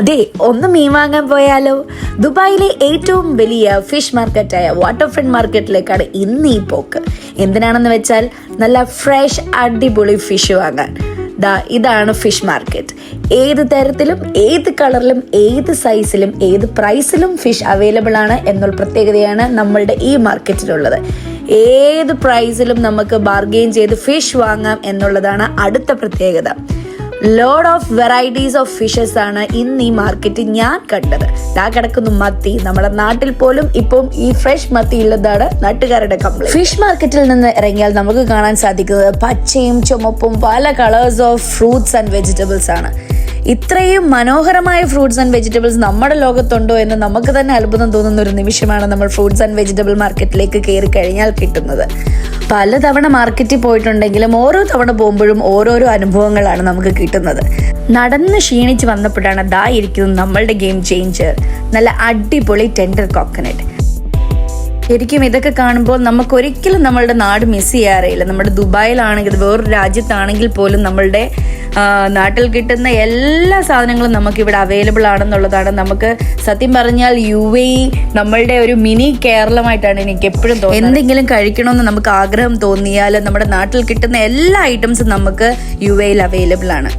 അതെ, ഒന്ന് മീൻ വാങ്ങാൻ പോയാലോ? ദുബായിലെ ഏറ്റവും വലിയ ഫിഷ് മാർക്കറ്റായ വാട്ടർ ഫ്രണ്ട് മാർക്കറ്റിലേക്കാണ് ഇന്ന് ഈ പോക്ക്. എന്തിനാണെന്ന് വെച്ചാൽ നല്ല ഫ്രഷ് അടിപൊളി ഫിഷ് വാങ്ങാൻ. ഇതാണ് ഫിഷ് മാർക്കറ്റ്. ഏത് തരത്തിലും ഏത് കളറിലും ഏത് സൈസിലും ഏത് പ്രൈസിലും ഫിഷ് അവൈലബിൾ ആണ് എന്നുള്ള പ്രത്യേകതയാണ് നമ്മളുടെ ഈ മാർക്കറ്റിലുള്ളത്. ഏത് പ്രൈസിലും നമുക്ക് ബാർഗെയിൻ ചെയ്ത് ഫിഷ് വാങ്ങാം എന്നുള്ളതാണ് അടുത്ത പ്രത്യേകത. Load of varieties of fishes ആണ് ഇന്ന് ഈ മാർക്കറ്റിൽ ഞാൻ കണ്ടത്. കിടക്കുന്നു മത്തി. നമ്മുടെ നാട്ടിൽ പോലും ഇപ്പം ഈ ഫ്രഷ് മത്തി ഉള്ളതാണ് നാട്ടുകാരുടെ കംപ്ലൈന്റ്. ഫിഷ് മാർക്കറ്റിൽ നിന്ന് ഇറങ്ങിയാൽ നമുക്ക് കാണാൻ സാധിക്കുന്നത് പച്ചയും ചുമപ്പും പല colours of fruits and vegetables ആണ്. ഇത്രയും മനോഹരമായ ഫ്രൂട്ട്സ് ആൻഡ് വെജിറ്റബിൾസ് നമ്മുടെ ലോകത്തുണ്ടോ എന്ന് നമുക്ക് തന്നെ അത്ഭുതം തോന്നുന്ന ഒരു നിമിഷമാണ് നമ്മൾ ഫ്രൂട്ട്സ് ആൻഡ് വെജിറ്റബിൾ മാർക്കറ്റിലേക്ക് കയറി കഴിഞ്ഞാൽ കിട്ടുന്നത്. പലതവണ മാർക്കറ്റിൽ പോയിട്ടുണ്ടെങ്കിലും ഓരോ തവണ പോകുമ്പോഴും ഓരോരോ അനുഭവങ്ങളാണ് നമുക്ക് കിട്ടുന്നത്. നടന്ന് ക്ഷീണിച്ച് വന്നപ്പോഴാണ് ഇരിക്കുന്നത് നമ്മളുടെ ഗെയിം ചേഞ്ചർ, നല്ല അടിപൊളി ടെൻഡർ കോക്കനട്ട്. ശരിക്കും ഇതൊക്കെ കാണുമ്പോൾ നമുക്ക് ഒരിക്കലും നമ്മളുടെ നാട് മിസ് ചെയ്യാറില്ല. നമ്മുടെ ദുബായിലാണെങ്കിൽ വേറൊരു രാജ്യത്താണെങ്കിൽ പോലും നമ്മളുടെ നാട്ടിൽ കിട്ടുന്ന എല്ലാ സാധനങ്ങളും നമുക്കിവിടെ അവൈലബിൾ ആണെന്നുള്ളതാണ്. നമുക്ക് സത്യം പറഞ്ഞാൽ UAE നമ്മളുടെ ഒരു മിനി കേരളമായിട്ടാണ് എനിക്ക് എപ്പോഴും തോന്നുന്നത്. എന്തെങ്കിലും കഴിക്കണമെന്ന് നമുക്ക് ആഗ്രഹം തോന്നിയാൽ നമ്മുടെ നാട്ടിൽ കിട്ടുന്ന എല്ലാ ഐറ്റംസും നമുക്ക് UAE അവൈലബിൾ ആണ്.